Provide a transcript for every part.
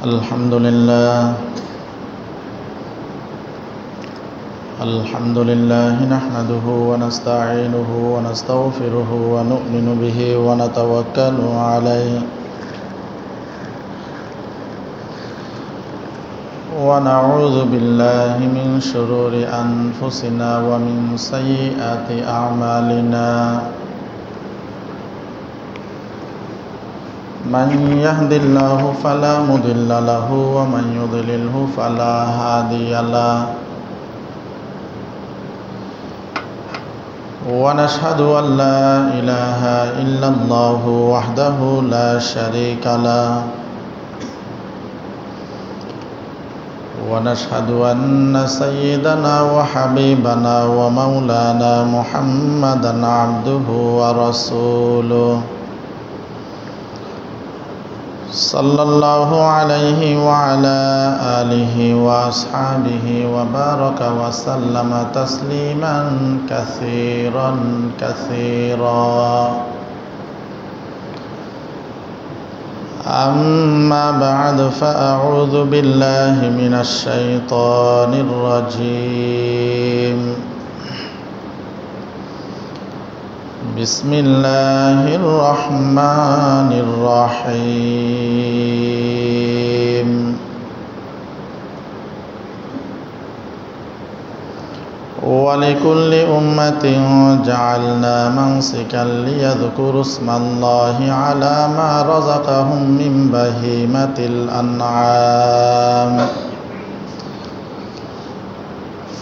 الحمد لله نحمده ونستعينه ونستغفره ونؤمن به ونتوكل عليه ونعوذ بالله من شرور أنفسنا ومن سيئات أعمالنا من يهد الله فلا مضل له ومن يضلله فلا هادي له ونشهد أن لا إله إلا الله وحده لا شريك له ونشهد أن سيدنا وحبيبنا ومولانا محمدا عبده ورسوله صلى الله عليه وعلى آله وأصحابه وبارك وسلم تسليما كثيرا أما بعد فأعوذ بالله من الشيطان الرجيم بسم الله الرحمن الرحيم ولكل أمة جعلنا منسكا ليذكروا اسم الله على ما رزقهم من بهيمة الأنعام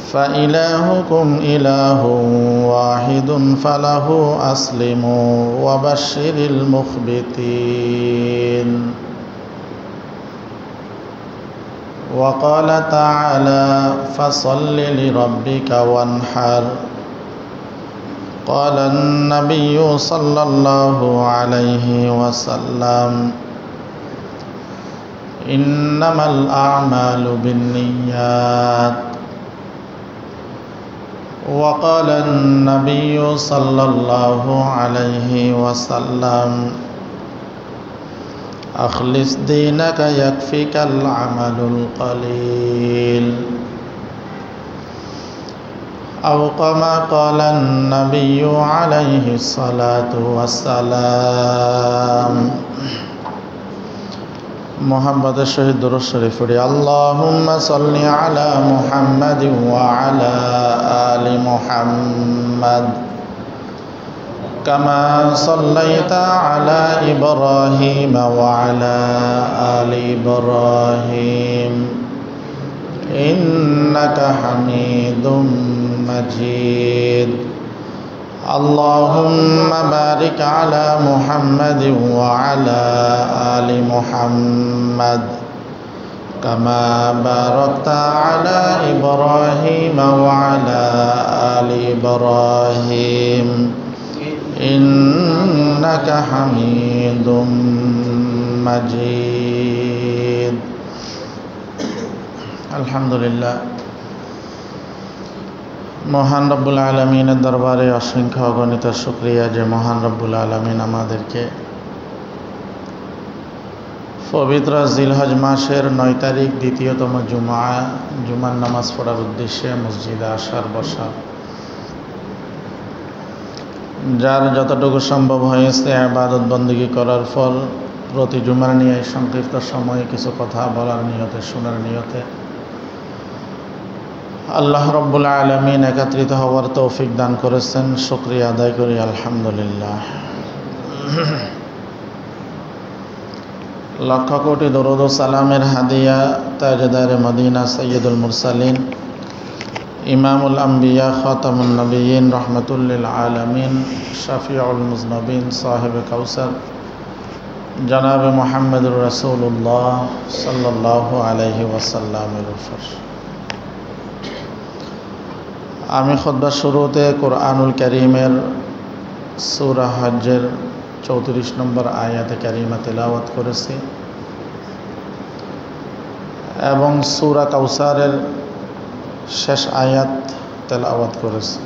فإلهكم إله واحد فله أسلموا وبشر المخبتين وقال تعالى فصل لربك وانحر قال النبي صلى الله عليه وسلم إنما الأعمال بالنيات وقال النبي صلى الله عليه وسلم أخلص دينك يكفيك العمل القليل أو كما قال النبي عليه الصلاة والسلام محمد الشهيد درود شريف اللهم صل على محمد وعلى آل محمد كما صليت على إبراهيم وعلى آل إبراهيم إنك حميد مجيد اللهم بارك على محمد وعلى آل محمد كما باركت على إبراهيم وعلى آل إبراهيم إنك حميد مجيد الحمد لله মহান রব্বুল আলামিনের দরবারে অসংখ্য অগণিত শুকরিয়া যে মহান রব্বুল আলামিন আমাদেরকে পবিত্র জিলহজ মাসের 9 তারিখ দ্বিতীয়তম জুমার নামাজ পড়ার উদ্দেশ্যে মসজিদে আসার বসার যার যতটুকু সম্ভব হয়েছে ইবাদত বন্দেগী করার ফল প্রতি জুমার নিয়ে সংক্ষিপ্ত সময়ে কিছু কথা বলার নিয়তে শোনার নিয়তে আল্লাহ রব্বুল আলামিন একত্রিত হওয়ার তৌফিক দান করেছেন শুকরিয়া আদায় করি আলহামদুলিল্লাহ লক্ষ কোটি দরুদ ও সালামের হাদিয়া তাজদারে মদিনা সৈয়দুল মুরসালিন ইমামুল আম্বিয়া খাতামুন নবিয়্যিন রাহমাতুল লিল আলামিন শাফিউল মুজনবিন সাহেবে কাউসার জনাব মুহাম্মদুর রাসূলুল্লাহ সাল্লাল্লাহু আলাইহি ওয়াসাল্লামের উপর আমি খুতবার শুরুতে কোরআনুল কারীমের সূরা হজ্জের 34 নম্বর আয়াতে কারিমা তেলাওয়াত করেছি এবং সূরা কাউসারের শেষ আয়াত তেলাওয়াত করেছি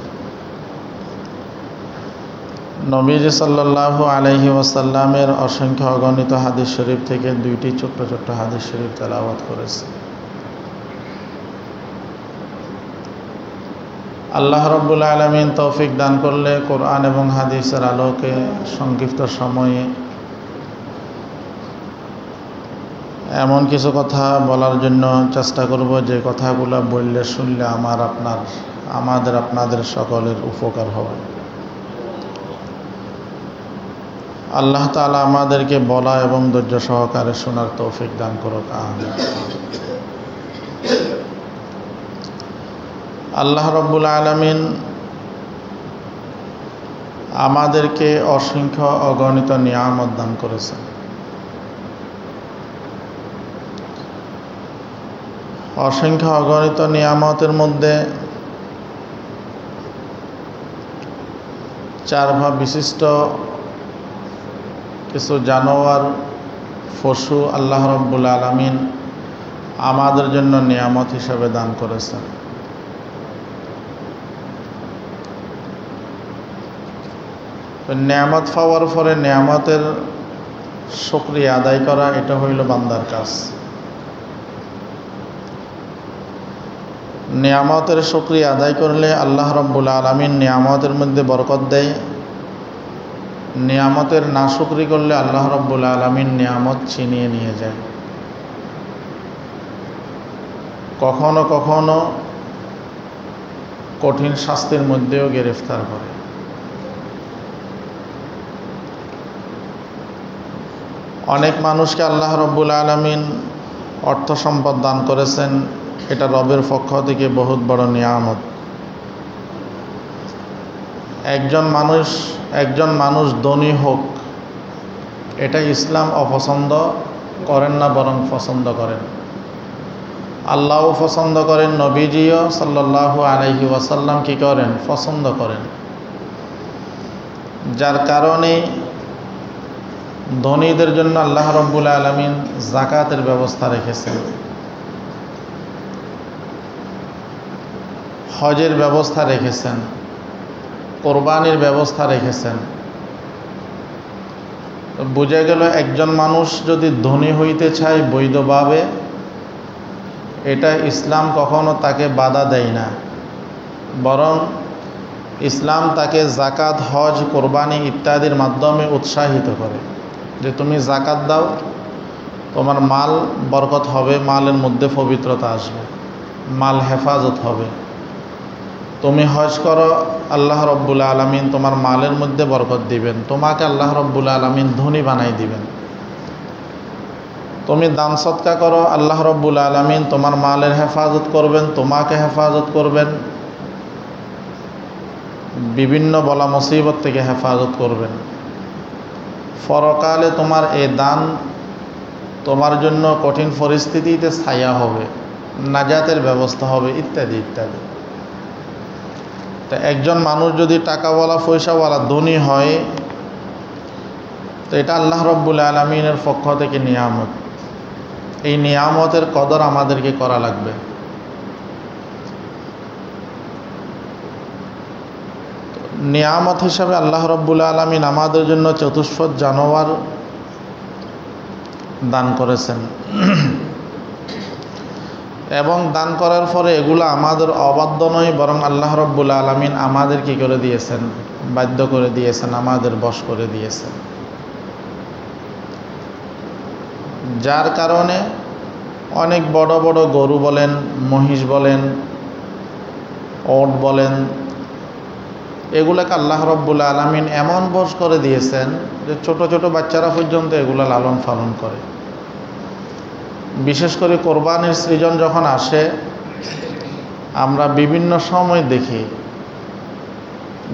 নবীজি সাল্লাল্লাহু আলাইহি ওয়াসাল্লামের অসংখ্য অগণিত হাদিস শরীফ থেকে দুইটি ছোট্ট ছোট্ট হাদিস শরীফ তেলাওয়াত করেছে। আল্লাহ রাব্বুল আলামিন তৌফিক দান করলে কোরআন এবং হাদিসের আলোকে সংক্ষিপ্ত সময়ে এমন কিছু কথা বলার জন্য চেষ্টা করব যে কথাগুলো বললে শুনলে আমাদের আপনাদের সকলের উপকার হবে। আল্লাহ তাআলা আমাদেরকে বলা এবং ধৈর্য সহকারে শোনার তৌফিক দান করুক, আমিন। আল্লাহ রাব্বুল আলামিন আমাদেরকে অসংখ্য অগণিত নিয়ামত দান করেছেন। অসংখ্য অগণিত নিয়ামতের মধ্যে চার ভাগ বিশিষ্ট কিছু জানোয়ার পশু আল্লাহ রাব্বুল আলামিন আমাদের জন্য নিয়ামত হিসেবে দান করেছেন। নিয়ামত পাওয়ার পরে নিয়ামতের শুকরিয়া আদায় করা, এটা হইল বান্দার কাজ। নিয়ামতের শুকরিয়া আদায় করলে আল্লাহ রাব্বুল আলামিন নিয়ামতের মধ্যে বরকত দেয়। নিয়ামতের নাশুকরি করলে আল্লাহ রাব্বুল আলামিন নিয়ামত ছিনিয়ে নিয়ে যায়। কখনো কখনো কঠিন শাস্তির মধ্যেও গ্রেফতার করে। অনেক মানুষকে আল্লাহ রাব্বুল আলামিন অর্থ সম্পদ দান করেছেন, এটা রবের পক্ষ থেকে বহুত বড় নিয়ামত। একজন মানুষ ধনী হোক, এটা ইসলাম অপছন্দ করেন না, বরং পছন্দ করেন। আল্লাহও পছন্দ করেন, নবীজিও সাল্লাল্লাহু আলাইহি ওয়াসাল্লাম কি করেন? পছন্দ করেন। যার কারণে ধনীদের জন্য আল্লাহ রাব্বুল আলামিন যাকাতের ব্যবস্থা রেখেছেন, হজের ব্যবস্থা রেখেছেন, কোরবানির ব্যবস্থা রেখেছেন। বোঝা গেল একজন মানুষ যদি ধনী হইতে চায় বৈধভাবে, এটা ইসলাম কখনো তাকে বাধা দেয় না, বরং ইসলাম তাকে যাকাত, হজ, কোরবানি ইত্যাদির মাধ্যমে উৎসাহিত করে যে তুমি যাকাত দাও, তোমার মাল বরকত হবে, মালের মধ্যে পবিত্রতা আসবে, মাল হেফাজত হবে। তুমি হজ করো, আল্লাহ রাব্বুল আলামিন তোমার মালের মধ্যে বরকত দিবেন, তোমাকে আল্লাহ রাব্বুল আলামিন ধনী বানাই দিবেন। তুমি দান সদকা করো, আল্লাহ রাব্বুল আলামিন তোমার মালের হেফাজত করবেন, তোমাকে হেফাজত করবেন, বিভিন্ন বলা মুসিবত থেকে হেফাজত করবেন। পরকালে তোমার এই দান তোমার জন্য কঠিন পরিস্থিতিতে ছায়া হবে, নাজাতের ব্যবস্থা হবে, ইত্যাদি ইত্যাদি। তা একজন মানুষ যদি টাকাওয়ালা পয়সাওয়ালা ধনী হয়, তো এটা আল্লাহ রাব্বুল আলামিনের পক্ষ থেকে নিয়ামত। এই নিয়ামতের কদর আমাদেরকে করা লাগবে। নিয়ামত হিসাবে আল্লাহ রাব্বুল আলামিন আমাদের জন্য চতুষ্পদ জানোয়ার দান করেছেন, এবং দান করার পরে এগুলো আমাদের অবাধ্য নয়, বরং আল্লাহ রাব্বুল আলামিন আমাদের কি করে দিয়েছেন? বাধ্য করে দিয়েছেন, আমাদের বশ করে দিয়েছেন। যার কারণে অনেক বড় বড় গরু বলেন, মহিষ বলেন, ওট বলেন, এগুলাকে আল্লাহ রাব্বুল আলামিন এমন বশ করে দিয়েছেন যে ছোট ছোট বাচ্চারা পর্যন্ত এগুলো লালন পালন করে। বিশেষ করে কোরবানির সৃজন যখন আসে, আমরা বিভিন্ন সময় দেখি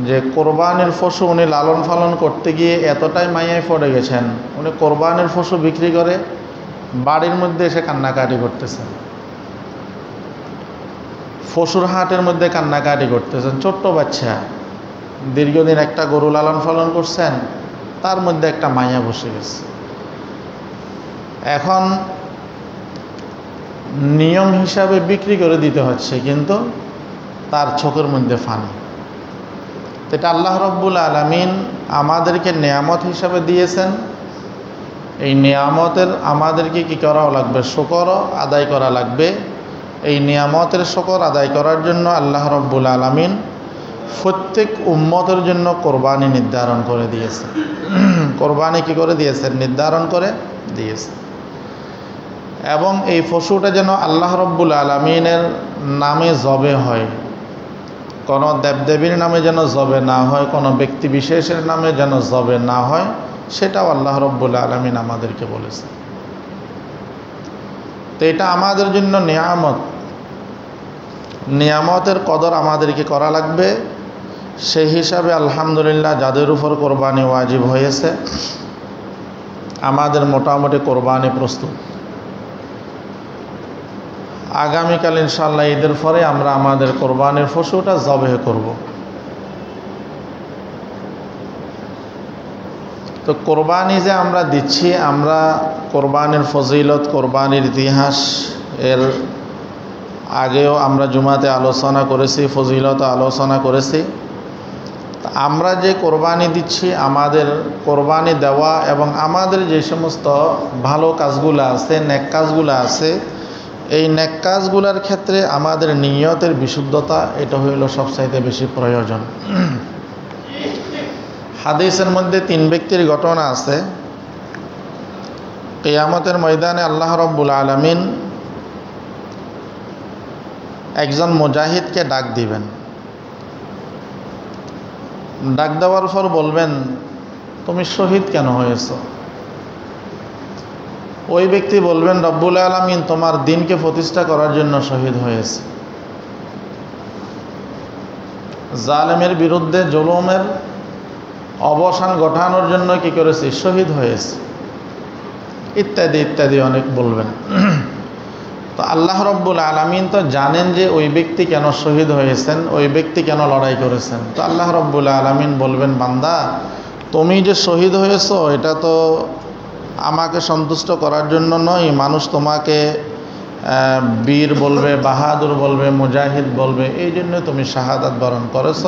যে কোরবানির পশু উনি লালন পালন করতে গিয়ে এতটাই মায়ায় পড়ে গেছেন, উনি কোরবানির পশু বিক্রি করে বাড়ির মধ্যে এসে কান্নাকাটি করতেছেন, পশুর হাটের মধ্যে কান্নাকাটি করতেছেন। ছোট্ট বাচ্চা, দীর্ঘদিন একটা গরু লালন পালন করছেন, তার মধ্যে একটা মায়া বসে গেছে। এখন নিয়ম হিসাবে বিক্রি করে দিতে হচ্ছে, কিন্তু তার চোখের মধ্যে ফানি। এটা আল্লাহ রব্বুল আলামিন আমাদেরকে নেয়ামত হিসাবে দিয়েছেন। এই নেয়ামতের আমাদেরকে কি করা লাগবে? শুকর আদায় করা লাগবে। এই নিয়ামতের শুকর আদায় করার জন্য আল্লাহ রব্বুল আলামিন প্রত্যেক উম্মতের জন্য কোরবানি নির্ধারণ করে দিয়েছে। কোরবানি কি করে দিয়েছেন? নির্ধারণ করে দিয়েছে। এবং এই পশুটা যেন আল্লাহ রব্বুল আলামিনের নামে জবে হয়, কোনো দেবদেবীর নামে যেন জবে না হয়, কোনো ব্যক্তি বিশেষের নামে যেন জবে না হয়, সেটাও আল্লাহ রব্বুল আলামিন আমাদেরকে বলেছে। তো এটা আমাদের জন্য নিয়ামত। নিয়ামতের কদর আমাদেরকে করা লাগবে। সেই হিসাবে আলহামদুলিল্লাহ যাদের উপর কোরবানি ওয়াজিব হয়েছে, আমাদের মোটামুটি কোরবানি প্রস্তুত। আগামীকাল ইনশাআল্লাহ ঈদের পরে আমরা আমাদের কোরবানির পশুটা জবেহ করব। তো কোরবানি যে আমরা দিচ্ছি, আমরা কোরবানির ফজিলত, কোরবানির ইতিহাস এর আগেও আমরা জুমাতে আলোচনা করেছি, ফজিলত আলোচনা করেছি। আমরা যে কোরবানি দিচ্ছি, আমাদের কোরবানি দেওয়া এবং আমাদের যে সমস্ত ভালো কাজগুলো আছে, নেক কাজগুলো আছে, এই নেক কাজগুলোর ক্ষেত্রে আমাদের নিয়তের বিশুদ্ধতা এটা হইল সবচাইতে বেশি প্রয়োজন। হাদিসের মধ্যে 3 ব্যক্তির ঘটনা আছে। কিয়ামতের ময়দানে আল্লাহ রব্বুল আলামিন একজন মুজাহিদকে ডাক দিবেন। ডাক দেওয়ার পর বলবেন, তুমি শহীদ কেন হয়েছ? ওই ব্যক্তি বলবেন, রব্বুল আলামিন তোমার দ্বীনকে প্রতিষ্ঠা করার জন্য শহীদ হয়েছে, জালেমের বিরুদ্ধে জুলুমের অবসান ঘটানোর জন্য কি করেছি? শহীদ হয়েছে, ইত্যাদি ইত্যাদি অনেক বলবেন। তো আল্লাহ রব্বুল আলামিন তো জানেন যে ওই ব্যক্তি কেন শহীদ হয়েছেন, ওই ব্যক্তি কেন লড়াই করেছেন। তো আল্লাহ রব্বুল আলামিন বলবেন, বান্দা তুমি যে শহীদ হয়েছো এটা তো আমাকে সন্তুষ্ট করার জন্য নয়। মানুষ তোমাকে বীর বলবে, বাহাদুর বলবে, মুজাহিদ বলবে, এই জন্য তুমি শাহাদাত বরণ করেছ।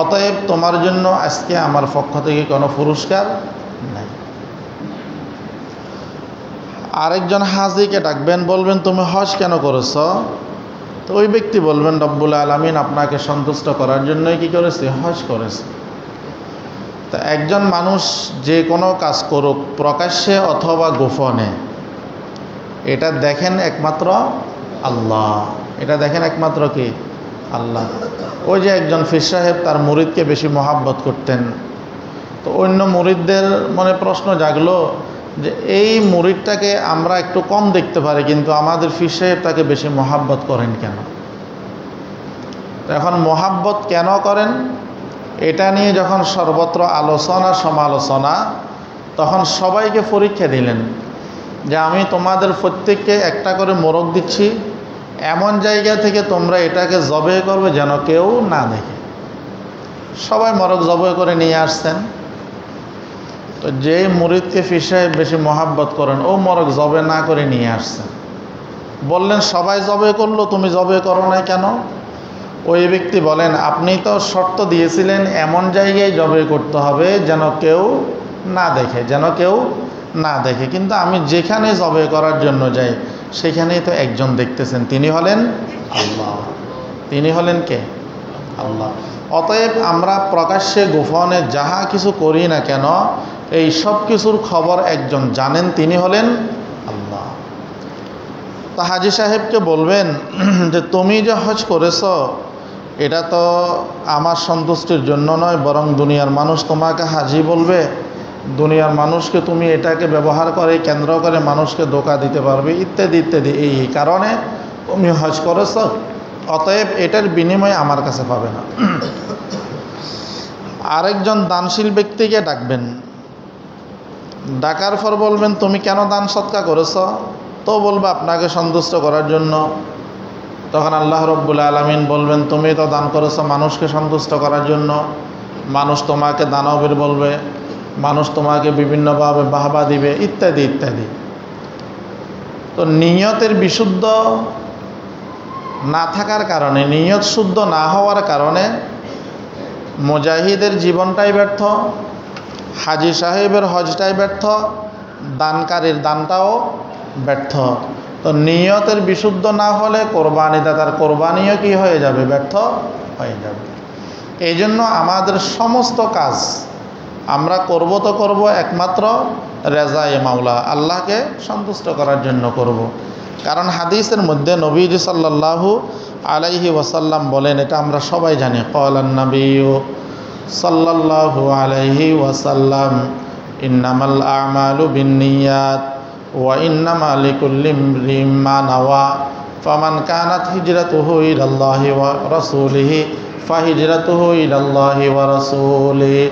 অতএব তোমার জন্য আজকে আমার পক্ষ থেকে কোনো পুরস্কার নাই। আরেকজন হাজিকে ডাকবেন, বলবেন তুমি হজ কেন করেছ? তো ওই ব্যক্তি বলবেন, রব্বুল আলামিন আপনাকে সন্তুষ্ট করার জন্যই কি করেছি? হজ করেছি। তা একজন মানুষ যে কোনো কাজ করুক, প্রকাশ্যে অথবা গোপনে, এটা দেখেন একমাত্র আল্লাহ। এটা দেখেন একমাত্র কি? আল্লাহ। ওই যে একজন পীর সাহেব তার মুরিদকে বেশি মহাব্বত করতেন। তো অন্য মুরিদদের মনে প্রশ্ন জাগলো যে এই মুরিদটাকে আমরা একটু কম দেখতে পারি, কিন্তু আমাদের পীর সাহেব তাকে বেশি মহাব্বত করেন কেন? এখন মহাব্বত কেন করেন এটা নিয়ে যখন সর্বত্র আলোচনা সমালোচনা, তখন সবাইকে পরীক্ষা দিলেন যে আমি তোমাদের প্রত্যেককে একটা করে মোরগ দিচ্ছি, এমন জায়গা থেকে তোমরা এটাকে জবে করবে যেন কেউ না দেখে। সবাই মোরগ জবে করে নিয়ে আসছেন। তো যেই মুরিদকে পীর সাহেব বেশি মহাব্বত করেন, ও মোরগ জবে না করে নিয়ে আসছেন। বললেন সবাই জবে করলো, তুমি জবে করো না কেন? ওই ব্যক্তি বলেন, আপনি তো শর্ত দিয়েছিলেন এমন জায়গায় জবে করতে হবে যেন কেউ না দেখে, যেন কেউ না দেখে, কিন্তু আমি যেখানে জবে করার জন্য যাই সেখানেই তো একজন দেখতেছেন, তিনি হলেন আল্লাহ। তিনি হলেন কে? আল্লাহ। অতএব আমরা প্রকাশ্যে গোপনে যাহা কিছু করি না কেন, এই সব কিছুর খবর একজন জানেন, তিনি হলেন আল্লাহ। তা হাজী সাহেবকে বলবেন যে তুমি যে হজ করেছ এটা তো আমার সন্তুষ্টির জন্য নয়, বরং দুনিয়ার মানুষ তোমাকে হাজী বলবে, দুনিয়ার মানুষকে তুমি এটাকে ব্যবহার করে কেন্দ্র করে মানুষকে ধোঁকা দিতে পারবে, ইত্যাদি ইত্যাদি। এই কারণে তুমি হজ করেছ, অতএব এটার বিনিময়ে আমার কাছে পাবে না। আরেকজন দানশীল ব্যক্তিকে ডাকবেন, ডাকার পর বলবেন তুমি কেন দান সৎকা করেছ? তো বলবে আপনাকে সন্তুষ্ট করার জন্য। তখন আল্লাহ রব্বুল আলামিন বলবেন তুমি তো দান করেছ মানুষকে সন্তুষ্ট করার জন্য, মানুষ তোমাকে দানবীর বলবে, মানুষ তোমাকে বিভিন্নভাবে বাহবা দিবে, ইত্যাদি ইত্যাদি। তো নিয়তের বিশুদ্ধ না থাকার কারণে, নিয়ত শুদ্ধ না হওয়ার কারণে মুজাহিদের জীবনটাই ব্যর্থ, হাজী সাহেবের হজটাই ব্যর্থ, দানকারীর দানটাও ব্যর্থ। তো নিয়তের বিশুদ্ধ না হলে কোরবানিদাতার কোরবানিও কি হয়ে যাবে? ব্যর্থ হয়ে যাবে। এই জন্য আমাদের সমস্ত কাজ আমরা করব তো করব একমাত্র রেজায়ে মাওলা, আল্লাহকে সন্তুষ্ট করার জন্য করব। কারণ হাদিসের মধ্যে নবীজি সাল্লাল্লাহু আলাইহি ওয়াসাল্লাম বলেন, এটা আমরা সবাই জানি, ক্বালান নাবিয়্যু সাল্লাল্লাহু আলাইহি ওয়াসাল্লাম ইন্নামাল আ'মালু বিন্নিয়াত ওয়া ইন্নামা লিকুল্লি ইমরিইম মা নাওয়া ফামান কানাত হিজরাতুহু ইলাল্লাহি ওয়া রাসূলিহি ফাহিজরাতুহু ইলাল্লাহি ওয়া রাসূলিহি।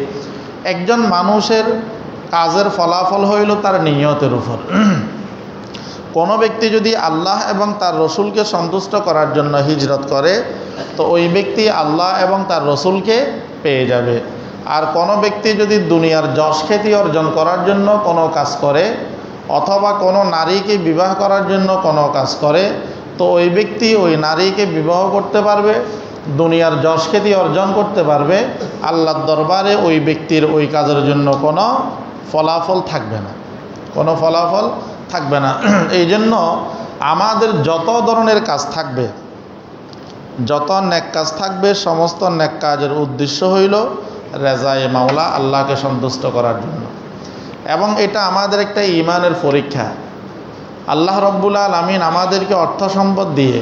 একজন মানুষের কাজের ফলাফল হইল তার নিয়তের উপর। কোনো ব্যক্তি যদি আল্লাহ এবং তার রসুলকে সন্তুষ্ট করার জন্য হিজরত করে, তো ওই ব্যক্তি আল্লাহ এবং তার রসুলকে পেয়ে যাবে। আর কোনো ব্যক্তি যদি দুনিয়ার যশ খ্যাতি অর্জন করার জন্য কোনো কাজ করে, অথবা কোনো নারীকে বিবাহ করার জন্য কোনো কাজ করে, তো ওই ব্যক্তি ওই নারীকে বিবাহ করতে পারবে, দুনিয়ার যশ খ্যাতি অর্জন করতে পারবে, আল্লাহর দরবারে ওই ব্যক্তির ওই কাজের জন্য কোনো ফলাফল থাকবে না, কোনো ফলাফল থাকবে না। এই জন্য আমাদের যত ধরনের কাজ থাকবে, যত নেক কাজ থাকবে, সমস্ত নেক কাজের উদ্দেশ্য হইল রেজায়ে মাওলা, আল্লাহকে সন্তুষ্ট করার জন্য। এবং এটা আমাদের একটা ঈমানের পরীক্ষা। আল্লাহ রব্বুল আলামিন আমাদেরকে অর্থ সম্পদ দিয়ে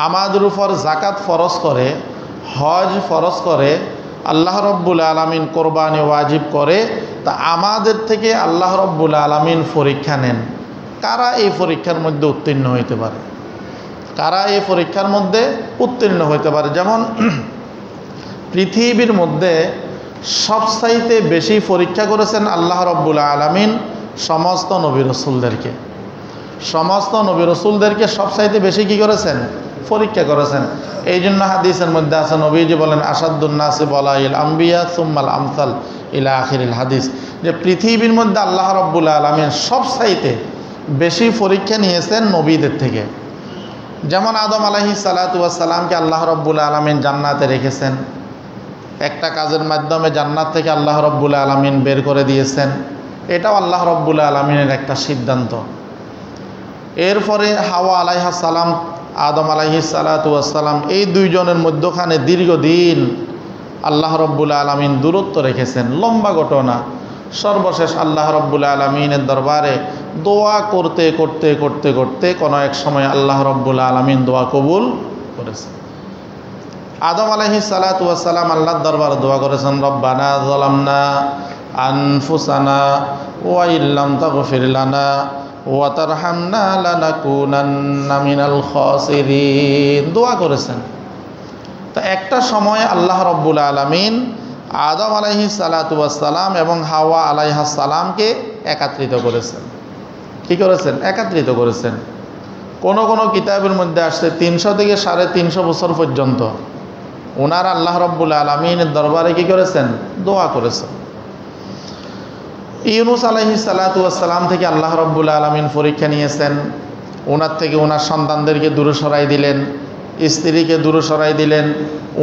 আমাদের উপর যাকাত ফরজ করে, হজ ফরজ করে, আল্লাহ রব্বুল আলামিন কোরবানি ওয়াজিব করে, তা আমাদের থেকে আল্লাহ রব্বুল আলামিন পরীক্ষা নেন। কারা এই পরীক্ষার মধ্যে উত্তীর্ণ হইতে পারে? কারা এই পরীক্ষার মধ্যে উত্তীর্ণ হইতে পারে? যেমন পৃথিবীর মধ্যে সবচাইতে বেশি পরীক্ষা করেছেন আল্লাহ রব্বুল আলামিন সমস্ত নবী রসুলদেরকে। সমস্ত নবী রসুলদেরকে সবচাইতে বেশি কি করেছেন? পরীক্ষা করেছেন। এই জন্য হাদিসের মধ্যে আছে, নবীজি বলেন, আসাদুন নাসি বলাইল আম্বিয়া সুম্মাল আমসাল ইলা আখিরিল হাদিস, যে পৃথিবীর মধ্যে আল্লাহ রব্বুল আলামিন সবচাইতে বেশি পরীক্ষা নিয়েছেন নবীদের থেকে। যেমন আদম আলাইহিস সালাতু ওয়াস সালামকে আল্লাহ রব্বুল আলামিন জান্নাতে রেখেছেন, একটা কাজের মাধ্যমে জান্নাত থেকে আল্লাহ রব্বুল আলামিন বের করে দিয়েছেন, এটাও আল্লাহ রব্বুল আলামিনের একটা সিদ্ধান্ত। এরপরে হাওয়া আলাইহিস সালাম, আদম আলাইহিস সালাতু ওয়াস সালাম, এই দুইজনের মধ্যখানে দীর্ঘদিন আল্লাহ রব্বুল আলামিন দূরত্ব রেখেছেন, লম্বা ঘটনা। সর্বশেষ আল্লাহ রব্বুল আলামিনের দরবারে দোয়া করতে করতে করতে করতে কোনো এক সময় আল্লাহ রব্বুল আলামিন দোয়া কবুল করেছেন। আদম আলাইহিস সালাতু ওয়াস সালাম আল্লাহর দরবারে দোয়া করেছেন, রব্বানা যালামনা আনফুসানা ওয়া ইল্লাম তাগফির লানা ওয়া তারহামনা লানাকুনান্না মিনাল খাসিরিন, দোয়া করেছেন। তো একটা সময় আল্লাহ রব্বুল আলামিন আদম আলাইহিস সালাতু ওয়াস সালাম এবং হাওয়া আলাইহিস সালামকে একত্রিত করেছেন। কি করেছেন? একত্রিত করেছেন। কোন কোন কিতাবের মধ্যে আসছে 300 থেকে 350 বছর পর্যন্ত ওনারা আল্লাহ রব্বুল আলামিনের দরবারে কি করেছেন? দোয়া করেছেন। ইউনুস আলাইহিস সালাতু ওয়াস সালাম থেকে আল্লাহ রব্বুল আলামিন পরীক্ষা নিয়েছেন। ওনার থেকে ওনার সন্তানদেরকে দূরে সরাই দিলেন, স্ত্রীকে দূরে সরাই দিলেন,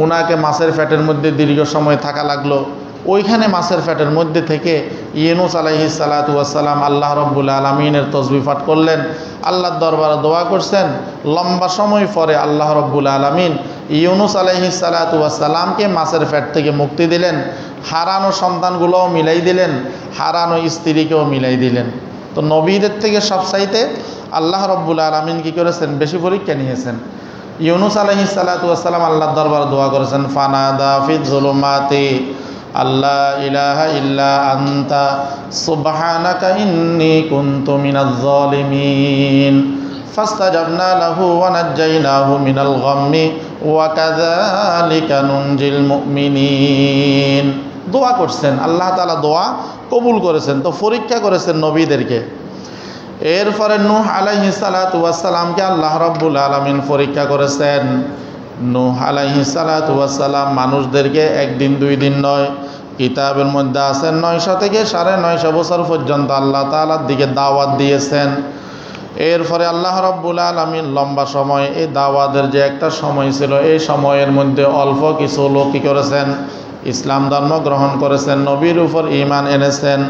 ওনাকে মাছের পেটের মধ্যে দীর্ঘ সময় থাকা লাগলো। ওইখানে মাছের পেটের মধ্যে থেকে ইউনুস আলাইহিস সালাতু ওয়াস সালাম আল্লাহ রব্বুল আলামিনের তসবিহ পাঠ করলেন, আল্লাহর দরবারে দোয়া করছেন। লম্বা সময় পরে আল্লাহ রব্বুল আলামিন ইউনুস আলাইহিস সালাতু ওয়াস সালামকে মাছের পেট থেকে মুক্তি দিলেন, হারানো সন্তানগুলোও মিলাই দিলেন, হারানো স্ত্রীকেও মিলাই দিলেন। তো নবীদের থেকে সবচাইতে আল্লাহ রব্বুল আলামিন কি করেছেন? বেশি পরীক্ষা নিয়েছেন। ইউনুস আলাইহিস সালাতু ওয়াস সালাম আল্লাহর দরবারে দোয়া করেছেন, ফানাদা ফিজ যুলুমাতি আল্লা ইলাহা ইল্লা আনতা সুবহানাকা ইন্নী কুনতু মিনাজ জালিমিন ফাস্তাজাবনা লাহু ওয়া নাজ্জাইনাহু মিনাল গাম্মি ওয়া কাযালিকা নুনজিল মুমিনিন। দোয়া করছেন, আল্লাহ তাআলা দোয়া কবুল করেছেন। তো পরীক্ষা করেছেন নবীদেরকে। এরপরে নূহ আলাইহিস সালাতু ওয়াস সালামকে আল্লাহ রাব্বুল আলামিন পরীক্ষা করেছেন। নূহ আলাইহিস সালাতু ওয়াস সালাম মানুষদেরকে একদিন দুই দিন নয়, কিতাবের মধ্যে আছে 900 থেকে 950 বছর পর্যন্ত আল্লাহ তাআলার দিকে দাওয়াত দিয়েছেন। এরপরে আল্লাহ রাব্বুল আলামিন লম্বা সময় এই দাওয়াতের যে একটা সময় ছিল, এই সময়ের মধ্যে অল্প কিছু লোক কি করেছেন? ইসলাম ধর্ম গ্রহণ করেছেন, নবীর উপর ঈমান এনেছেন।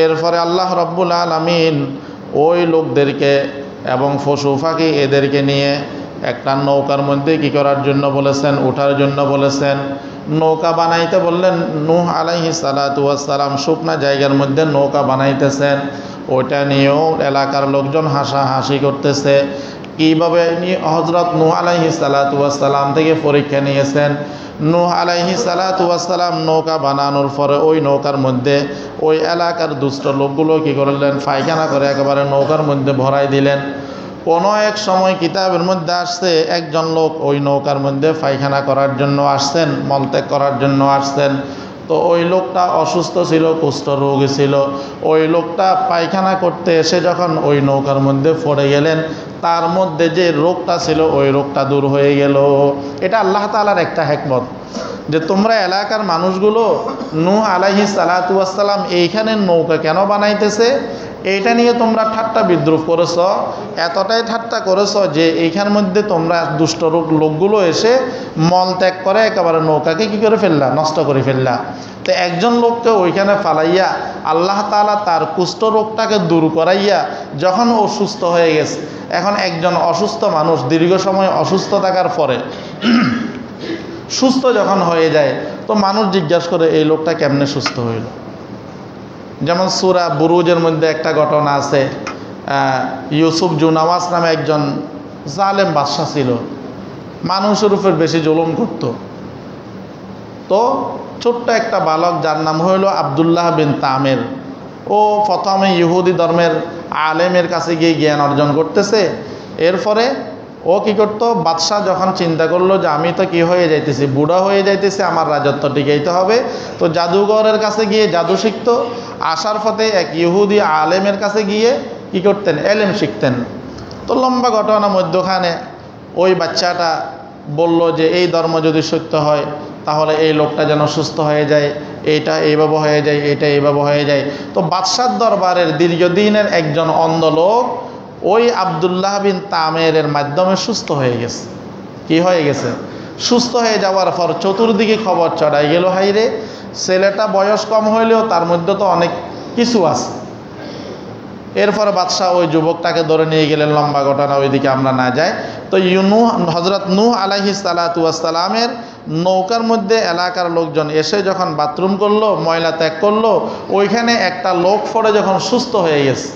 এরপরে আল্লাহ রাব্বুল আলামিন ওই লোকদেরকে এবং পশু পাখি এদেরকে নিয়ে একটা নৌকার মধ্যে কি করার জন্য বলেছেন, ওঠার জন্য বলেছেন। নৌকা বানাইতে বললেন। নূহ আলাইহিস সালাতু ওয়াস সালাম শুকনা জায়গার মধ্যে নৌকা বানাইতেছেন। ওইটা নিয়েও এলাকার লোকজন হাসাহাসি করতেছে। কীভাবে হযরত নূহ আলাইহিস সালাতু ওয়াস সালাম থেকে পরীক্ষা নিয়েছেন। নূহ আলাইহিস সালাতু ওয়াস সালাম নৌকা বানানোর পরে ওই নৌকার মধ্যে ওই এলাকার দুষ্ট লোকগুলো কি করলেন, পায়খানা করে একেবারে নৌকার মধ্যে ভরাই দিলেন। কোনো এক সময় কিতাবের মধ্যে আসছে একজন লোক ওই নৌকার মধ্যে পায়খানা করার জন্য আসছেন, মলত্যাগ করার জন্য আসছেন। তো ওই লোকটা অসুস্থ ছিল, কুষ্ঠরোগী ছিল। ওই লোকটা পায়খানা করতে এসে যখন ওই নৌকার মধ্যে পড়ে গেলেন, তার মধ্যে যে রোগটা ছিল ওই রোগটা দূর হয়ে গেল। এটা আল্লাহ তাআলার একটা হিকমত যে তোমরা এলাকার মানুষগুলো নূহ আলাইহিস সালাতু ওয়াস সালাম এইখানে নৌকা কেন বানাইতেছে এইটা নিয়ে তোমরা ঠাট্টা বিদ্রুপ করেছ। এতটাই ঠাট্টা করেছ যে এইখান মধ্যে তোমরা দুষ্ট লোকগুলো এসে মল ত্যাগ করে একেবারে নৌকাকে কি করে ফেললা, নষ্ট করে ফেললা। তো একজন লোককে ওইখানে ফালাইয়া আল্লাহ তাআলা তার কুষ্ঠ রোগটাকে দূর করাইয়া যখন ও সুস্থ হয়ে গেছে, এখন একজন অসুস্থ মানুষ দীর্ঘ সময় অসুস্থ থাকার পরে সুস্থ যখন হয়ে যায়, তো মানুষ জিজ্ঞাসা করে এই লোকটা কেমনে সুস্থ হইল। যেমন সূরা বুরুজের মধ্যে একটা ঘটনা আছে। ইউসুফ জুনাওয়াস নামে একজন জালেম বাদশা ছিল, মানুষের উপর বেশি জুলুম করত। তো ছোট্ট একটা বালক যার নাম হইল আব্দুল্লাহ বিন তামের, ও প্রথমে ইহুদি ধর্মের আলেমের কাছে গিয়ে জ্ঞান অর্জন করতেছে। এরপরে ও কি করতো, বাদশাহ যখন চিন্তা করলো যে আমি তো কি হয়ে যাইতেছি, বুড়া হয়ে যাইতেছি, আমার রাজত্ব টিকাইতে হবে, তো জাদুঘরের কাছে গিয়ে জাদু শিখত। আসার পথে এক ইহুদি আলেমের কাছে গিয়ে কি করতেন, এলেম শিখতেন। তো লম্বা ঘটনা মধ্যখানে ওই বাচ্চাটা বলল যে এই ধর্ম যদি সত্য হয় তাহলে এই লোকটা যেন সুস্থ হয়ে যায়, এইটা এইভাবে হয়ে যায়, এইটা এইভাবে হয়ে যায়। তো বাদশার দরবারের দীর্ঘদিনের একজন অন্ধ লোক ওই আব্দুল্লাহ বিন তামেরের মাধ্যমে সুস্থ হয়ে গেছে। কি হয়ে গেছে, সুস্থ হয়ে যাওয়ার পর চতুর্দিকে খবর ছড়াই গেল, হাইরে ছেলেটা বয়স কম হইলেও তার মধ্যে তো অনেক কিছু আছে। এরপর বাদশাহ ওই যুবকটাকে ধরে নিয়ে গেলেন। লম্বা ঘটনা, ওইদিকে আমরা না যাই। তো হযরত নূহ আলাইহিস সালাতু ওয়াস সালামের নৌকার মধ্যে এলাকার লোকজন এসে যখন বাথরুম করলো, ময়লা ত্যাগ করলো, ওইখানে একটা লোক পড়ে যখন সুস্থ হয়ে গেছে,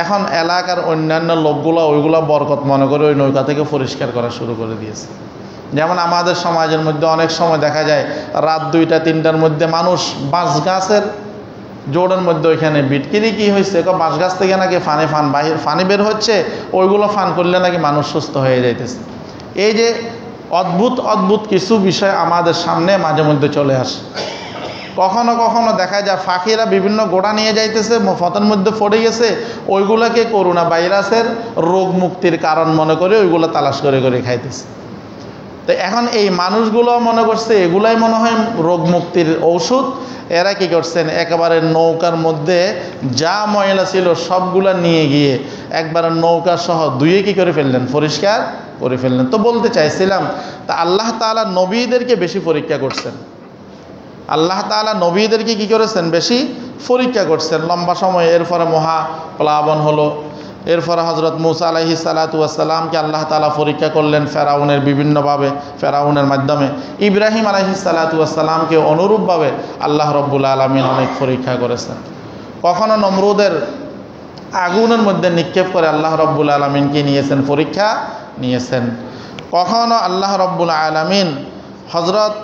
এখন এলাকার অন্যান্য লোকগুলো ওইগুলো বরকত মনে করে ওই নৌকা থেকে পরিষ্কার করা শুরু করে দিয়েছে। যেমন আমাদের সমাজের মধ্যে অনেক সময় দেখা যায় রাত 2টা-3টার মধ্যে মানুষ বাঁশ গাছের জোড়ের মধ্যে ওইখানে বিটকিরি কি হয়েছে, বাঁশ গাছ থেকে নাকি ফানি বের হচ্ছে, ওইগুলো ফান করলে নাকি মানুষ সুস্থ হয়ে যাইতেছে। এই যে অদ্ভুত অদ্ভুত কিছু বিষয় আমাদের সামনে মাঝে মধ্যে চলে আসে। কখনো কখনো দেখা যায় ফাঁকিরা বিভিন্ন গোড়া নিয়ে যাইতেছে, ফতের মধ্যে পড়ে গেছে, ওইগুলোকে করোনা ভাইরাসের রোগ মুক্তির কারণ মনে করে ওইগুলো তালাশ করে করে খাইতেছে। তো এখন এই মানুষগুলো মনে করছে এগুলাই মনে হয় রোগ মুক্তির ঔষধ। এরা কি করছেন, একেবারে নৌকার মধ্যে যা ময়লা ছিল সবগুলা নিয়ে গিয়ে একবারে নৌকা সহ ধুয়ে কি করে ফেললেন, পরিষ্কার করে ফেললেন। তো বলতে চাইছিলাম, তা আল্লাহ তাআলা নবীদেরকে বেশি পরীক্ষা করছেন। আল্লাহ তাআলা নবীদেরকে কি করেছেন, বেশি পরীক্ষা করছেন লম্বা সময়। এরপরে মহাপ্লাবন হলো। এরপরে হযরত মূসা আলাইহিস সালাতু ওয়াস সালামকে আল্লাহ তাআলা পরীক্ষা করলেন ফেরাউনের বিভিন্নভাবে, ফেরাউনের মাধ্যমে। ইব্রাহিম আলাইহিস সালাতু ওয়াস সালামকে অনুরূপভাবে আল্লাহ রাব্বুল আলামিন অনেক পরীক্ষা করেছেন। কখনো নমরুদের আগুনের মধ্যে নিক্ষেপ করে আল্লাহ রাব্বুল আলামিন কি নিয়েছেন, পরীক্ষা নিয়েছেন। কখনো আল্লাহ রাব্বুল আলামিন হযরত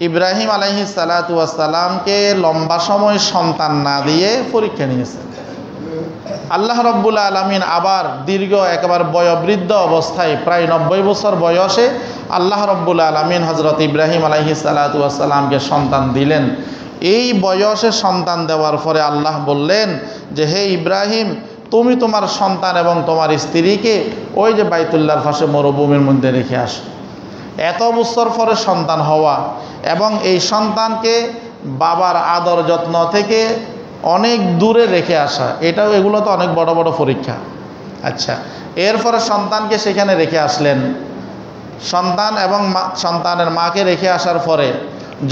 ইব্রাহিম আলাইহিস সালাতু ওয়াস সালামকে লম্বা সময় সন্তান না দিয়ে পরীক্ষা নিয়েছেন। আল্লাহ রাব্বুল আলামিন আবার দীর্ঘ একেবারে বয়োবৃদ্ধ অবস্থায় প্রায় 90 বছর বয়সে আল্লাহ রাব্বুল আলামিন হযরত ইব্রাহিম আলাইহিস সালাতু ওয়াস সালামকে সন্তান দিলেন। এই বয়সে সন্তান দেওয়ার পরে আল্লাহ বললেন যে হে ইব্রাহিম, তুমি তোমার সন্তান এবং তোমার স্ত্রীকে ওই যে বাইতুল্লাহর পাশে মরুভূমির মধ্যে রেখে আসো। এত বছর পরে সন্তান হওয়া এবং এই সন্তানকে বাবার আদর যত্ন থেকে অনেক দূরে রেখে আসা, এগুলো তো অনেক বড় বড় পরীক্ষা। আচ্ছা, এরপরে সন্তানকে সেখানে রেখে আসলেন। সন্তান এবং সন্তানের মাকে রেখে আসার পরে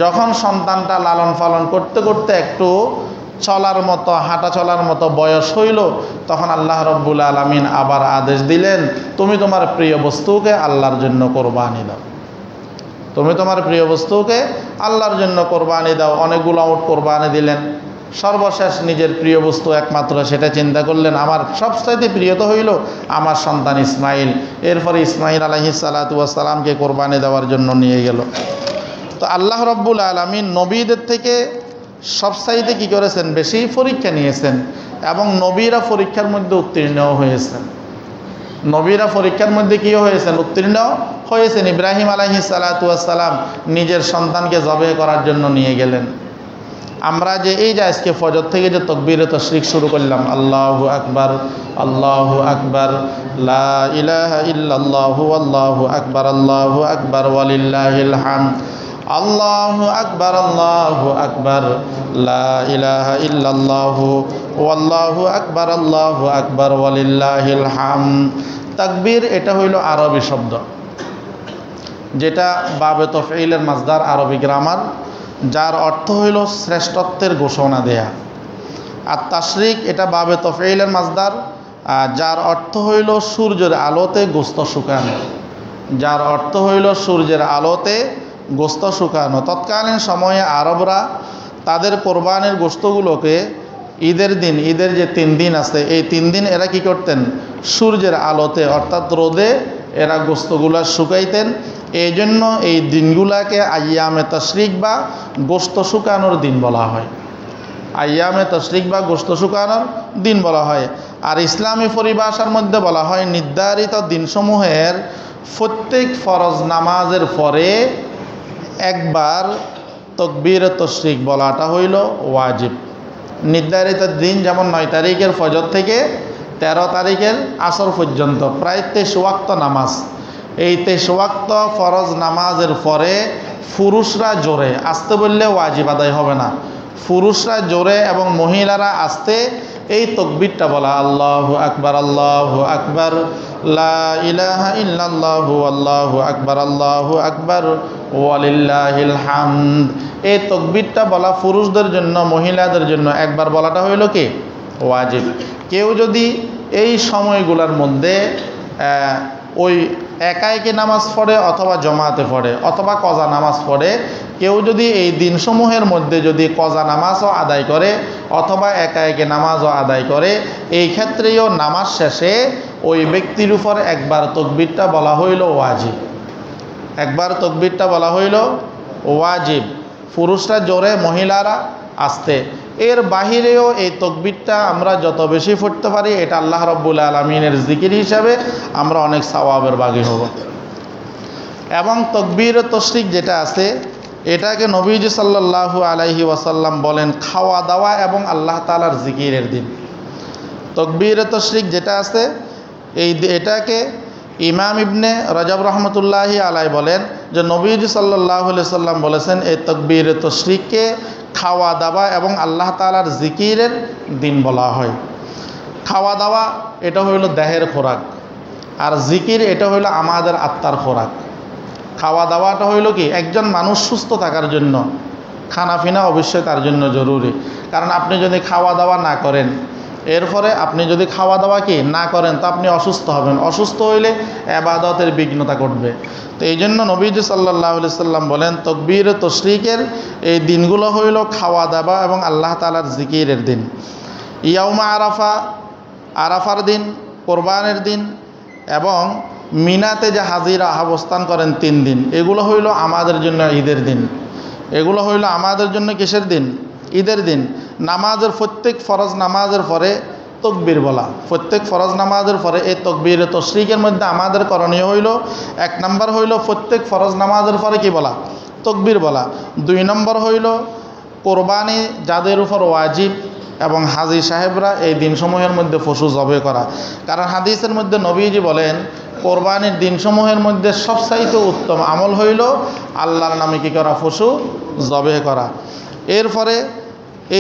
যখন সন্তানটা লালন পালন করতে করতে একটু চলার মতো, হাঁটা চলার মতো বয়স হইল, তখন আল্লাহ রব্বুল আলামিন আবার আদেশ দিলেন, তুমি তোমার প্রিয় বস্তুকে আল্লাহর জন্য কোরবানি দাও। তুমি তোমার প্রিয় বস্তুকে আল্লাহর জন্য কোরবানি দাও। অনেকগুলো উট কোরবানি দিলেন। সর্বশেষ নিজের প্রিয় বস্তু একমাত্র সেটা চিন্তা করলেন, আমার সবচাইতে প্রিয় তো হইল আমার সন্তান ইসমাইল। এরপরে ইসমাইল আলাইহিস সালাতু ওয়াস সালামকে কোরবানি দেওয়ার জন্য নিয়ে গেল। তো আল্লাহ রব্বুল আলামিন নবীদের থেকে সবচাইতে কী করেছেন? বেশি পরীক্ষা নিয়েছেন, এবং নবীরা পরীক্ষার মধ্যে উত্তীর্ণও হয়েছেন। নবীরা পরীক্ষার মধ্যে কী হয়েছেন? উত্তীর্ণ হয়েছেন। ইব্রাহিম আলাইহিস সালাতু ওয়াস সালাম নিজের সন্তানকে জবে করার জন্য নিয়ে গেলেন। আমরা যে এই যে আজকে ফজর থেকে যে তাকবীরে তাশরিক শুরু করলাম, আল্লাহু আকবার, আল্লাহু আকবার, লা ইলাহা ইল্লাল্লাহু আল্লাহু আকবার ওয়ালিল্লাহিল হামদ, আল্লাহু আকবার, লা ইলাহা ইল্লাল্লাহু আল্লাহু আকবার ওয়ালিল্লাহিল হামদ। তাকবীর এটা হইল আরবি শব্দ, যেটা বাবে তফঈলের মাসদার, আরবি গ্রামার, যার অর্থ হইল শ্রেষ্ঠত্বের ঘোষণা দেয়া। আর তাশরিক এটা বাবে তফঈলের মাসদার, যার অর্থ হইল সূর্যের আলোতে গোস্ত শুকানো। যার অর্থ হইল সূর্যের আলোতে গোস্ত শুকানো। তৎকালীন সময়ে আরবরা তাদের কোরবানির গোস্তগুলোকে ঈদের দিন, ঈদের যে 3 দিন আছে, এই 3 দিন এরা কি করতেন? সূর্যের আলোতে অর্থাৎ রোদে এরা গোস্তগুলো শুকাইতেন। এই জন্য এই দিনগুলাকে আইয়ামে তাশরিক বা গোস্ত শুকানোর দিন বলা হয়। আইয়ামে তাশরিক বা গোস্ত শুকানোর দিন বলা হয়। আর ইসলামী পরিভাষার মধ্যে বলা হয় নির্ধারিত দিনসমূহের প্রত্যেক ফরজ নামাজের পরে একবার তাকবীরে তাশরিক বলাটা হইল ওয়াজিব। নির্ধারিত দিন যেমন 9 তারিখের ফজর থেকে 13 তারিখের আসর পর্যন্ত প্রায় 23 ওয়াক্ত নামাজ। এই 23 ওয়াক্ত ফরজ নামাজের পরে পুরুষরা জোরে আসতে বললে ওয়াজিব আদায় হবে না। পুরুষরা জোরে এবং মহিলারা আসতে এই তাকবীরটা বলা, আল্লাহু আকবার, লা ইলাহা ইল্লাল্লাহু আল্লাহু আকবার ওয়ালিল্লাহিল হামদ। এই তাকবীরটা বলা পুরুষদের জন্য, মহিলাদের জন্য একবার বলাটা হইল কি? ওয়াজিব। কেউ যদি এই সময়গুলোর মধ্যে ওই একাইকে নামাজ পড়ে অথবা জমাতে পড়ে অথবা কজা নামাজ পড়ে, কেউ যদি এই দিনসমূহের মধ্যে যদি কজা নামাজও আদায় করে অথবা একাইকে নামাজও আদায় করে, এই ক্ষেত্রেও নামাজ শেষে ওই ব্যক্তির উপর একবার তাকবীরটা বলা হইল ওয়াজিব। একবার তাকবীরটা বলা হইল ওয়াজিব। পুরুষরা জোরে, মহিলারা আস্তে। এর বাহিরেও এই তাকবীরটা আমরা যত বেশি পড়তে পারি, এটা আল্লাহ রাব্বুল আলামিনের জিকির হিসাবে আমরা অনেক সওয়াবের ভাগী হব। এবং তাকবীরে তাশরিক যেটা আছে, এটাকে নবীজি সাল্লাল্লাহু আলাইহি ওয়াসাল্লাম বলেন খাওয়া দাওয়া এবং আল্লাহ তাআলার জিকিরের দিন। তাকবীরে তাশরিক যেটা আছে এটাকে ইমাম ইবনে রজব রহমতুল্লাহি আলাই বলেন যে নবীজি সাল্লাল্লাহু আলাইহি সাল্লাম বলেছেন এই তাকবীরে তাশরিককে খাওয়া দাওয়া এবং আল্লাহ তাআলার জিকিরের দিন বলা হয়। খাওয়া দাওয়া এটা হইল দেহের খোরাক, আর জিকির এটা হইল আমাদের আত্মার খোরাক। খাওয়া দাওয়াটা হইল কি? একজন মানুষ সুস্থ থাকার জন্য খানাপিনা অবশ্যই তার জন্য জরুরি। কারণ আপনি যদি খাওয়া দাওয়া না করেন, এরপরে আপনি যদি খাওয়া দাওয়া কি না করেন, তো আপনি অসুস্থ হবেন। অসুস্থ হইলে ইবাদতের বিঘ্নতা ঘটবে। তো এই জন্য নবীজি সাল্লাল্লাহু আলাইহি সাল্লাম বলেন তাকবীরে তাশরিকের এই দিনগুলো হইল খাওয়া দাওয়া এবং আল্লাহ তাআলার জিকিরের দিন। ইয়াউমা আরাফা, আরাফার দিন, কোরবানের দিন, এবং মিনাতে যে হাজিরা অবস্থান করেন 3 দিন, এগুলো হইল আমাদের জন্য ঈদের দিন। এগুলো হইল আমাদের জন্য কিসের দিন? ঈদের দিন। নামাজের প্রত্যেক ফরজ নামাজের পরে তাকবীর বলা, প্রত্যেক ফরজ নামাজের পরে এই তাকবীরে তাশরিকের মধ্যে আমাদের করণীয় হইল 1 নম্বর হইল প্রত্যেক ফরজ নামাজের পরে কি বলা? তাকবীর বলা। 2 নম্বর হইল কোরবানি যাদের উপর ওয়াজিব এবং হাজী সাহেবরা এই দিনসমূহের মধ্যে পশু জবে করা। কারণ হাদিসের মধ্যে নবীজি বলেন কোরবানির দিনসমূহের মধ্যে সবচাইতে উত্তম আমল হইল আল্লাহর নামে কী করা? পশু জবে করা। এরপরে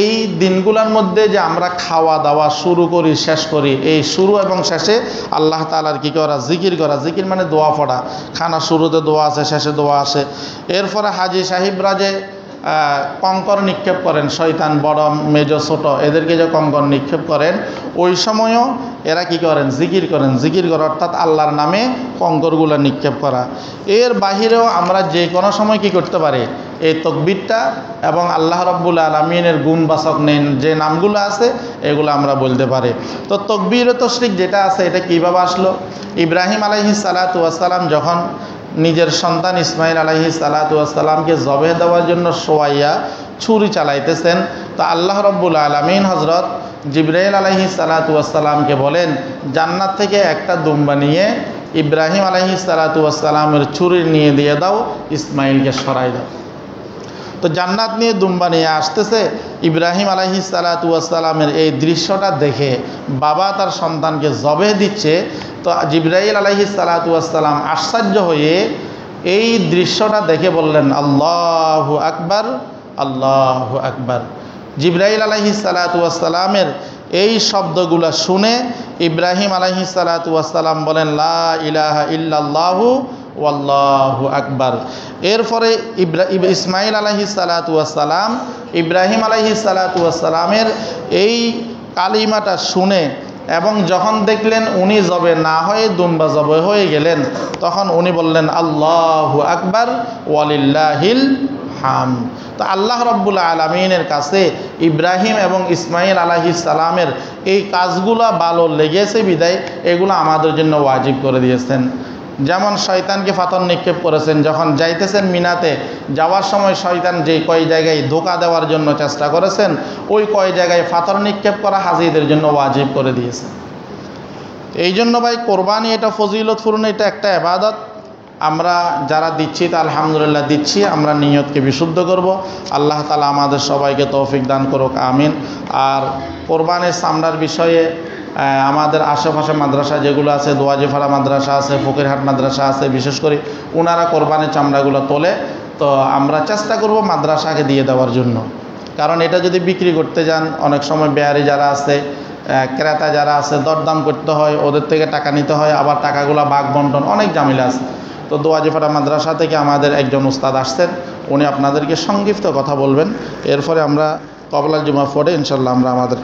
এই দিনগুলোর মধ্যে যে আমরা খাওয়া দাওয়া শুরু করি শেষ করি, এই শুরু এবং শেষে আল্লাহ তাআলার কী করা? জিকির করা। জিকির মানে দোয়া পড়া। খানা শুরুতে দোয়া আছে, শেষে দোয়া আসে। এরপরে হাজি সাহেবরা যে কঙ্কর নিক্ষেপ করেন, শয়তান বড় মেজ ছোট এদেরকে যে কঙ্কর নিক্ষেপ করেন, ওই সময়ও এরা কি করেন? জিকির করেন। জিকির করা অর্থাৎ আল্লাহর নামে কঙ্করগুলো নিক্ষেপ করা। এর বাহিরেও আমরা যে কোনো সময় কি করতে পারি? এই তাকবীরটা এবং আল্লাহ রাব্বুল আলামিনের গুণবাচক নেন যে নামগুলো আছে এগুলো আমরা বলতে পারি। তো তাকবীর ও তাশরিক যেটা আছে এটা কীভাবে আসলো? ইব্রাহিম আলাইহিস সালাতু ওয়াস সালাম যখন নিজের সন্তান ইসমাইল আলাইহিস সালাতু ওয়াস সালামকে জবেহ দেওয়ার জন্য শোয়াইয়া ছুরি চালাইতেছেন, তো আল্লাহ রাব্বুল আলামিন হযরত জিবরাইল আলাইহিস সালাতু ওয়াস সালামকে বলেন, জান্নাত থেকে একটা দুম্বা নিয়ে ইব্রাহিম আলাইহিস সালাতু ওয়াস সালামের ছুরি নিয়ে দিয়ে দাও, ইসমাইলকে সরাই দাও। তো জান্নাত নিয়ে দুম্বা নিয়ে আসতেছে, ইব্রাহিম আলাইহিস সালাতু ওয়াস সালামের এই দৃশ্যটা দেখে বাবা তার সন্তানকে জবেহ দিচ্ছে, তো জিবরাইল আলাইহিস সালাতু ওয়াস সালাম আশ্চর্য হয়ে এই দৃশ্যটা দেখে বললেন, আল্লাহু আকবার, আল্লাহু আকবার। জিবরাইল আলাইহিস সালাতু ওয়াস সালামের এই শব্দগুলো শুনে ইব্রাহিম আলাইহিস সালাতু ওয়াস সালাম বলেন, লা ইলাহা ইল্লাল্লাহু ওয়াল্লাহু আকবার। এরপরে ইসমাইল আলাইহিস সালাতু ওয়াস সালাম ইব্রাহিম আলাইহিস সালাতু ওয়াস সালামের এই কালিমাটা শুনে এবং যখন দেখলেন উনি জবে না হয়ে দুম্বা জবে হয়ে গেলেন, তখন উনি বললেন, আল্লাহু আকবার ওয়ালিল্লাহিল হামদ। তো আল্লাহ রাব্বুল আলামিনের কাছে ইব্রাহিম এবং ইসমাইল আলাইহিস সালামের এই কাজগুলো ভালো লেগেছে বিদায় এগুলো আমাদের জন্য ওয়াজিব করে দিয়েছেন। যেমন শয়তানকে পাথর নিক্ষেপ করেছেন, যখন যাইতেছেন মিনাতে যাওয়ার সময় শয়তান যে কয় জায়গায় ধোঁকা দেওয়ার জন্য চেষ্টা করেছেন, ওই কয় জায়গায় পাথর নিক্ষেপ করা হাজিদের জন্য ওয়াজিব করে দিয়েছেন। এই জন্য ভাই কোরবানি এটা ফজিলতপূর্ণ, এটা একটা ইবাদত। আমরা যারা দিচ্ছি তা আলহামদুলিল্লাহ দিচ্ছি, আমরা নিয়তকে বিশুদ্ধ করব। আল্লাহ তাআলা আমাদের সবাইকে তৌফিক দান করুক, আমিন। আর কোরবানির চামড়ার বিষয়ে আমাদের আশেপাশে মাদ্রাসা যেগুলো আছে, দোয়াজিপাড়া মাদ্রাসা আছে, ফকিরহাট মাদ্রাসা আছে, বিশেষ করে ওনারা কোরবানির চামড়াগুলো তোলে। তো আমরা চেষ্টা করব মাদ্রাসাকে দিয়ে দেওয়ার জন্য, কারণ এটা যদি বিক্রি করতে যান অনেক সময় বেয়ারি যারা আছে, ক্রেতা যারা আছে, দরদাম করতে হয়, ওদের থেকে টাকা নিতে হয়, আবার টাকাগুলো ভাগ বন্টন অনেক ঝামেলা আছে। তো দোয়াজিপাড়া মাদ্রাসা থেকে আমাদের একজন উস্তাদ আসছেন, উনি আপনাদেরকে সংক্ষিপ্ত কথা বলবেন। এরপরে আমরা কবলার জুমা পড়ে ইনশাল্লাহ আমরা আমাদের